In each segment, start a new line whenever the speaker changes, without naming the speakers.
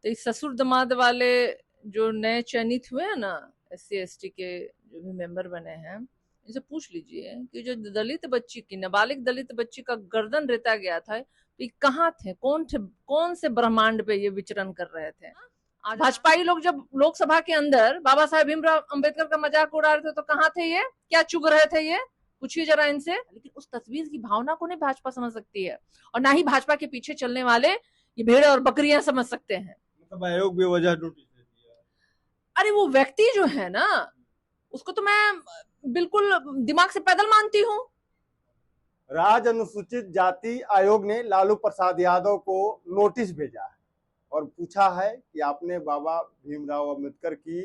तो इस ससुर दामाद वाले जो नए चयनित हुए हैं ना, SC ST के जो भी मेंबर बने हैं, इनसे पूछ लीजिए कि जो दलित बच्ची की, नाबालिग दलित बच्ची का गर्दन रेता गया था, तो ये कहाँ थे, कौन से ब्रह्मांड पे ये विचरण कर रहे थे। आज भाजपाई लोग जब लोकसभा के अंदर बाबा साहेब भीमराव अंबेडकर का मजाक उड़ा रहे थे, तो कहाँ थे ये, क्या चुग रहे थे ये, पूछिए जरा इनसे। लेकिन उस तस्वीर की भावना को नहीं भाजपा समझ सकती है, और ना ही भाजपा के पीछे चलने वाले ये भेड़ और बकरियां समझ सकते हैं।
मतलब आयोग बेवजह नोटिस दे दिया।
अरे वो व्यक्ति जो है ना, उसको तो मैं बिल्कुल दिमाग से पैदल मानती हूँ।
राज्य अनुसूचित जाति आयोग ने लालू प्रसाद यादव को नोटिस भेजा है और पूछा है कि आपने बाबा भीमराव अम्बेडकर की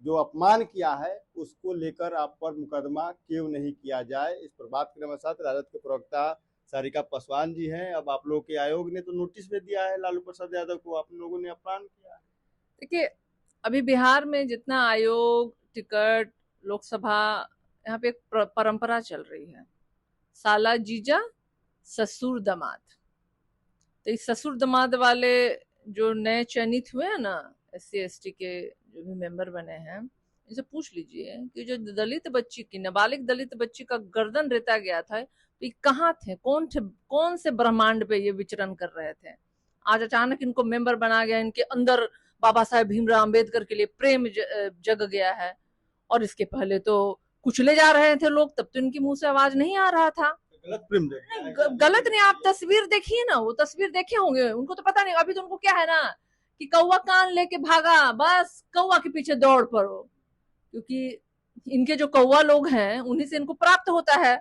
जो अपमान किया है उसको लेकर आप पर मुकदमा क्यों नहीं किया जाए। इस पर बात करने के साथ राजद के प्रवक्ता सारिका पासवान जी हैं। अब आप लोगों के आयोग ने तो नोटिस भेज दिया है लालू प्रसाद यादव को, आप लोगों ने अपमान किया है।
देखिए, अभी बिहार में जितना आयोग, टिकट, लोकसभा, यहाँ पे एक परंपरा चल रही है, साला जीजा ससुर दामाद। तो इस ससुर दामाद वाले जो नए चयनित हुए हैं ना, SC ST के जो भी मेंबर बने हैं, इनसे पूछ लीजिए कि जो दलित बच्ची की, नाबालिग दलित बच्ची का गर्दन रेता गया था, तो ये कहाँ थे, कौन से ब्रह्मांड पे ये विचरण कर रहे थे। आज अचानक इनको मेंबर बना गया, इनके अंदर बाबा साहेब भीमराव अंबेडकर के लिए प्रेम जग गया है। और इसके पहले तो कुचले जा रहे थे लोग, तब तो इनकी मुंह से आवाज नहीं आ रहा था।
गलत प्रेम
गलत नहीं, आप तस्वीर देखिए ना, वो तस्वीर देखे होंगे, उनको तो पता नहीं। अभी तो उनको क्या है ना कि कौवा कान लेके भागा, बस कौवा के पीछे दौड़ पड़ो, क्योंकि इनके जो कौवा लोग हैं उन्हीं से इनको प्राप्त होता है।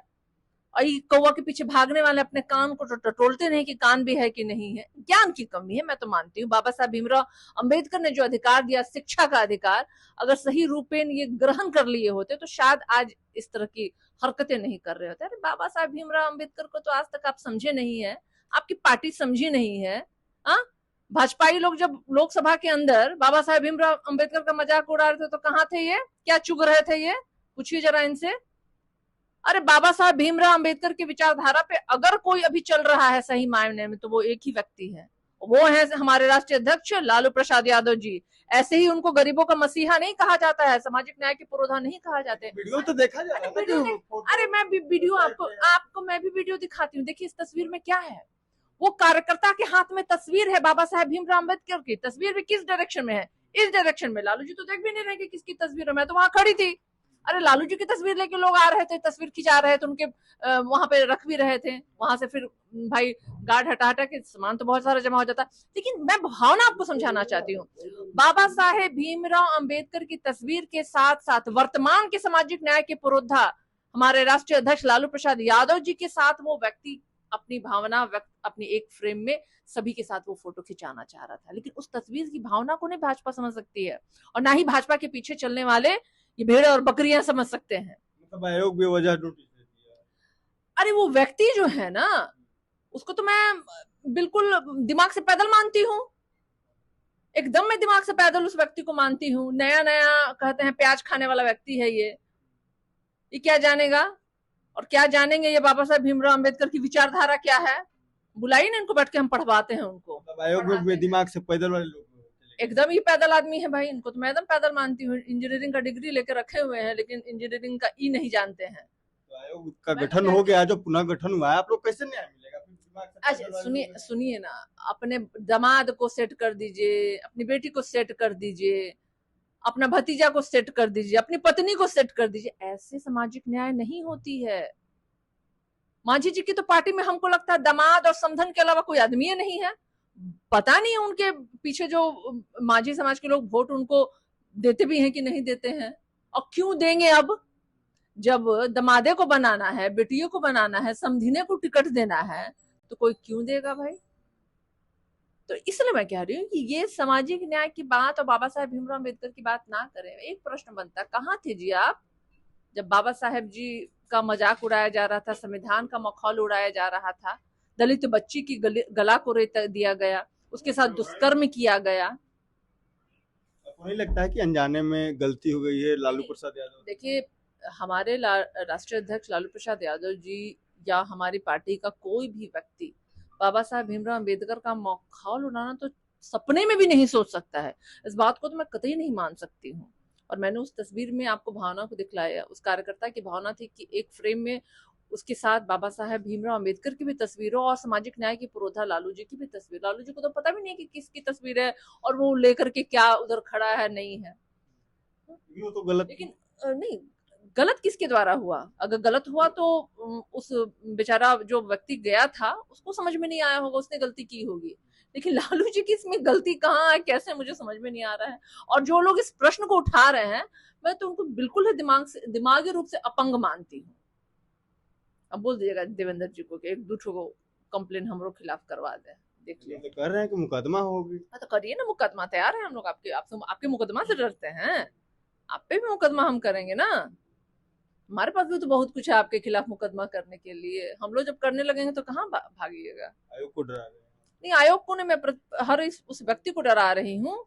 और ये कौवा के पीछे भागने वाले अपने कान को टटोलते नहीं कि कान भी है कि नहीं है। ज्ञान की कमी है, मैं तो मानती हूँ। बाबा साहब भीमराव अंबेडकर ने जो अधिकार दिया, शिक्षा का अधिकार, अगर सही रूपेण ये ग्रहण कर लिए होते तो शायद आज इस तरह की हरकतें नहीं कर रहे होते। अरे बाबा साहब भीमराव अंबेडकर को तो आज तक आप समझे नहीं है, आपकी पार्टी समझी नहीं है। हाँ, भाजपाई लोग जब लोकसभा के अंदर बाबा साहेब भीमराव अंबेडकर का मजाक उड़ा रहे थे, तो कहाँ थे ये, क्या चुग रहे थे ये, पूछिए जरा इनसे। अरे बाबा साहब भीमराव अंबेडकर की विचारधारा पे अगर कोई अभी चल रहा है सही मायने में, तो वो एक ही व्यक्ति है, वो है हमारे राष्ट्रीय अध्यक्ष लालू प्रसाद यादव जी। ऐसे ही उनको गरीबों का मसीहा नहीं कहा जाता है, सामाजिक न्याय के पुरोधा नहीं कहा जाते।
वीडियो तो देखा जा रहा है।
अरे मैं वीडियो आपको मैं भी वीडियो दिखाती हूँ। देखिए इस तस्वीर में क्या है, वो कार्यकर्ता के हाथ में तस्वीर है बाबा साहेब भीमराव अंबेडकर की। तस्वीर भी किस डायरेक्शन में है, इस डायरेक्शन में। लालू जी तो देख भी नहीं रहे कि किसकी तस्वीर है, मैं तो वहां खड़ी थी। अरे लालू जी की तस्वीर लेके लोग आ रहे थे, तस्वीर खिंचा रहे थे, उनके वहां पे रख भी रहे थे। वहां से फिर भाई गार्ड हटा हटा के सामान तो बहुत सारा जमा हो जाता। लेकिन मैं भावना आपको समझाना चाहती हूँ, बाबा साहेब भीमराव अंबेडकर की तस्वीर के साथ साथ वर्तमान के सामाजिक न्याय के पुरोधा हमारे राष्ट्रीय अध्यक्ष लालू प्रसाद यादव जी के साथ वो व्यक्ति अपनी भावना व्यक्त, अपनी एक फ्रेम में सभी के साथ वो फोटो खिंचाना चाह रहा था। लेकिन उस तस्वीर की भावना को नहीं भाजपा समझ सकती है, और ना ही भाजपा के पीछे चलने वाले ये भेड़ और बकरियां समझ सकते हैं।
मतलब आयोग बेवजह नोटिस दे दिया।
अरे वो व्यक्ति जो है ना, उसको तो मैं बिल्कुल दिमाग से पैदल मानती हूँ, एकदम मैं दिमाग से पैदल उस व्यक्ति को मानती हूँ। नया नया कहते हैं प्याज खाने वाला व्यक्ति है ये क्या जानेगा और क्या जानेंगे ये बाबा साहेब भीमराव अंबेडकर की विचारधारा क्या है। बुलाइए ना इनको, बैठ के हम पढ़वाते हैं उनको।
मतलब आयोग में दिमाग से पैदल वाले लोग
एकदम ही पैदल आदमी है भाई, इनको तो मैं एकदम पैदल मानती हूँ। इंजीनियरिंग का डिग्री लेके रखे हुए हैं, लेकिन इंजीनियरिंग का ई नहीं जानते हैं।
तो आयोग का गठन हो गया, जो पुनः गठन हुआ है, आप लोग कैसे न्याय मिलेगा?
अच्छा सुनिए ना, अपने दामाद को सेट कर दीजिए, अपनी बेटी को सेट कर दीजिए, अपना भतीजा को सेट कर दीजिए, अपनी पत्नी को सेट कर दीजिए। ऐसे सामाजिक न्याय नहीं होती है। मांझी जी की तो पार्टी में हमको लगता है दामाद और समधन के अलावा कोई आदमी नहीं है। पता नहीं उनके पीछे जो मांझी समाज के लोग वोट उनको देते भी हैं कि नहीं देते हैं, और क्यों देंगे। अब जब दमादे को बनाना है, बेटियों को बनाना है, समधिने को टिकट देना है, तो कोई क्यों देगा भाई। तो इसलिए मैं कह रही हूँ कि ये सामाजिक न्याय की बात और बाबा साहेब भीमराव अम्बेडकर की बात ना करें। एक प्रश्न बनता, कहाँ थे जी आप जब बाबा साहेब जी का मजाक उड़ाया जा रहा था, संविधान का मखौल उड़ाया जा रहा था, दलित बच्ची की गला को रेत दिया गया, उसके साथ दुष्कर्म किया गया।
आपको नहीं लगता है कि अनजाने में गलती हो गई है लालू प्रसाद यादव?
देखिए, हमारे राष्ट्रीय अध्यक्ष लालू प्रसाद यादव जी या हमारी पार्टी का कोई भी व्यक्ति बाबा साहेब भीमराव अम्बेडकर का मखौल उड़ाना तो सपने में भी नहीं सोच सकता है। इस बात को तो मैं कतई नहीं मान सकती हूँ। और मैंने उस तस्वीर में आपको भावना को दिखलाया, उस कार्यकर्ता की भावना थी कि एक फ्रेम में उसके साथ बाबा साहेब भीमराव अंबेडकर की भी तस्वीरों और सामाजिक न्याय की पुरोधा लालू जी की भी तस्वीर। लालू जी को तो पता भी नहीं कि किसकी तस्वीर है और वो लेकर के क्या उधर खड़ा है नहीं है।
ये तो गलत,
लेकिन नहीं, गलत किसके द्वारा हुआ? अगर गलत हुआ तो उस बेचारा जो व्यक्ति गया था उसको समझ में नहीं आया होगा, उसने गलती की होगी। लेकिन लालू जी की इसमें गलती कहाँ है, कैसे, मुझे समझ में नहीं आ रहा है। और जो लोग इस प्रश्न को उठा रहे हैं, मैं तो उनको बिल्कुल ही दिमागी रूप से अपंग मानती हूँ। अब बोल दीजिएगा देवेंद्र जी को कि एक दूसरों को कंप्लेन हम लोग खिलाफ करवा दे, देख
ये
लीजिए।
तो कह रहे हैं कि मुकदमा होगी।
हाँ तो करिए ना, मुकदमा तैयार है हम लोग। आपके मुकदमा से डरते हैं? आप पे भी मुकदमा हम करेंगे ना। हमारे पास भी तो बहुत कुछ है आपके खिलाफ मुकदमा करने के लिए। हम लोग जब करने लगेंगे तो कहाँ भागिएगा।
आयोग को डरा रहे हैं।
नहीं, आयोग को नहीं, मैं हर उस व्यक्ति को डरा रही हूँ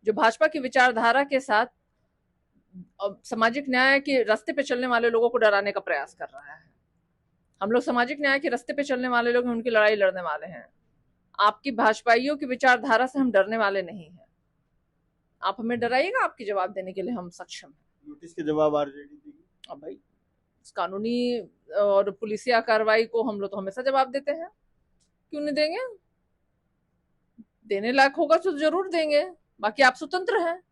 जो भाजपा की विचारधारा के साथ सामाजिक न्याय के रास्ते पे चलने वाले लोगों को डराने का प्रयास कर रहा है। हम लोग सामाजिक न्याय के रास्ते पे चलने वाले लोग हैं, उनकी लड़ाई लड़ने वाले हैं। आपकी भाजपाइयों की विचारधारा से हम डरने वाले नहीं हैं। आप हमें डराइएगा, आपकी जवाब देने के लिए हम सक्षम हैं।
नोटिस के जवाब आरजेडी देगी।
अब भाई इस कानूनी और पुलिसिया कार्रवाई को हम लोग तो हमेशा जवाब देते हैं, क्यों नहीं देंगे? देने लायक होगा तो जरूर देंगे, बाकी आप स्वतंत्र हैं।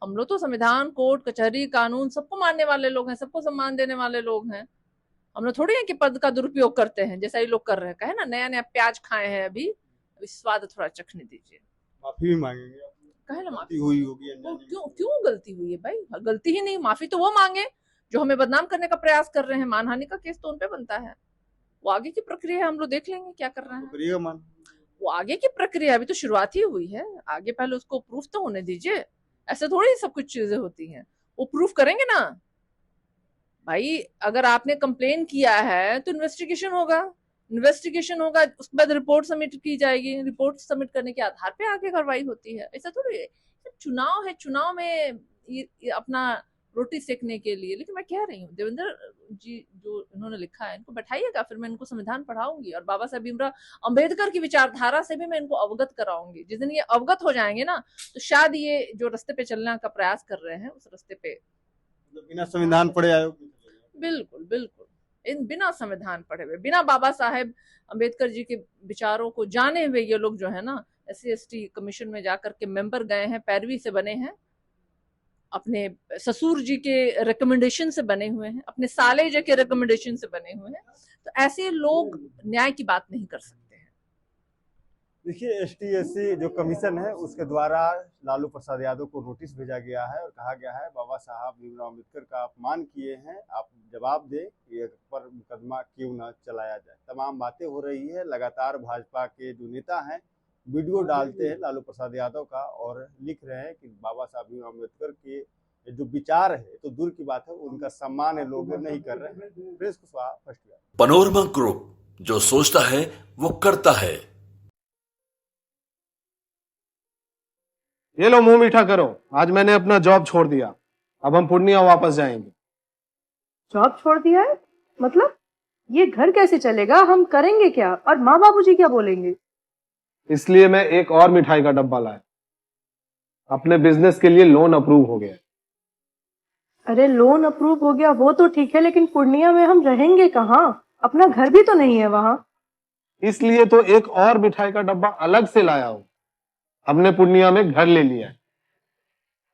हम लोग तो संविधान, कोर्ट कचहरी, कानून सबको मानने वाले लोग हैं, सबको सम्मान देने वाले लोग हैं। हम लोग थोड़ी है कि पद का दुरुपयोग करते हैं जैसा ये लोग कर रहे हैं। कहे ना नया नया प्याज खाए हैं, अभी स्वाद थोड़ा चखने दीजिए।
माफी भी मांगेंगे,
कहे ना माफी
हुई होगी।
क्यों गलती हुई है भाई? गलती ही नहीं, माफी तो वो मांगे जो हमें बदनाम करने का प्रयास कर रहे हैं। मानहानि का केस तो उन पे बनता है। वो आगे की प्रक्रिया है, हम लोग देख लेंगे क्या कर रहे हैं। वो आगे की प्रक्रिया अभी तो शुरुआत ही हुई है। आगे पहले उसको प्रूफ तो होने दीजिए। ऐसे थोड़ी सब कुछ चीजें होती हैं, वो प्रूफ करेंगे ना भाई। अगर आपने कंप्लेन किया है तो इन्वेस्टिगेशन होगा, उसके बाद रिपोर्ट सबमिट की जाएगी। रिपोर्ट सबमिट करने के आधार पे आगे कार्रवाई होती है। ऐसा थोड़ी चुनाव है, चुनाव में ये अपना रोटी सेकने के लिए। लेकिन मैं कह रही हूँ देवेंद्र जी जो इन्होंने लिखा है, इनको बैठाइएगा, फिर मैं इनको संविधान पढ़ाऊंगी और बाबा साहेब भीमराव अंबेडकर की विचारधारा से भी मैं इनको अवगत कराऊंगी। जिस दिन ये अवगत हो जाएंगे ना, तो शायद ये जो रास्ते पे चलने का प्रयास कर रहे हैं उस रास्ते पे
बिना संविधान पढ़े आयोग।
बिल्कुल बिल्कुल, इन बिना संविधान पढ़े हुए, बिना बाबा साहेब अंबेडकर जी के विचारों को जाने हुए ये लोग जो है ना SC/ST कमीशन में जाकर के मेंबर गए हैं, पैरवी से बने हैं, अपने ससुर जी के रिकमेंडेशन से बने हुए हैं, अपने साले जी के रिकमेंडेशन से बने हुए हैं। तो ऐसे लोग न्याय की बात नहीं कर सकते हैं।
देखिए ST/SC जो कमीशन है उसके द्वारा लालू प्रसाद यादव को नोटिस भेजा गया है और कहा गया है बाबा साहब भीमराव अम्बेडकर का अपमान किए हैं, आप जवाब दें, ये पर मुकदमा क्यों न चलाया जाए। तमाम बातें हो रही है। लगातार भाजपा के जो नेता हैं वीडियो डालते हैं लालू प्रसाद यादव का और लिख रहे हैं कि बाबा साहब भीमराव अम्बेडकर के जो विचार है तो दूर की बात है, उनका सम्मान ये लोग नहीं कर रहे हैं। Press Kushwaha, first year.
Panorama group, जो सोचता है वो करता है।
ये लो मुंह मीठा करो, आज मैंने अपना जॉब छोड़ दिया, अब हम पूर्णिया वापस जाएंगे।
जॉब छोड़ दिया है? मतलब ये घर कैसे चलेगा? हम करेंगे क्या? और माँ बाबूजी क्या बोलेंगे?
इसलिए मैं एक और मिठाई का डब्बा लाया। अपने बिजनेस के लिए लोन अप्रूव हो गया।
अरे लोन अप्रूव हो गया वो तो ठीक है, लेकिन पूर्णिया में हम रहेंगे कहाँ? अपना घर भी तो नहीं है वहाँ।
इसलिए तो एक और मिठाई का डब्बा अलग से लाया हूँ। हमने पूर्णिया में घर ले लिया है,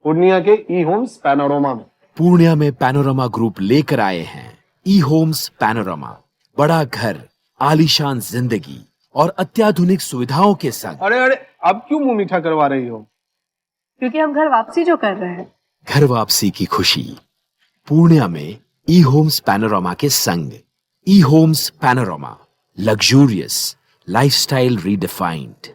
पूर्णिया के ई-होम्स पैनोरमा में।
पूर्णिया में पैनोरमा ग्रुप लेकर आए हैं ई-होम्स पैनोरमा। बड़ा घर, आलीशान जिंदगी और अत्याधुनिक सुविधाओं के संग।
अरे अरे, अब क्यों मुंह मीठा करवा रही हो?
क्योंकि हम घर वापसी जो कर रहे हैं।
घर वापसी की खुशी पूर्णिया में ई-होम्स पैनोरमा के संग। ई-होम्स पैनोरमा, लग्जूरियस लाइफस्टाइल रीडिफाइंड।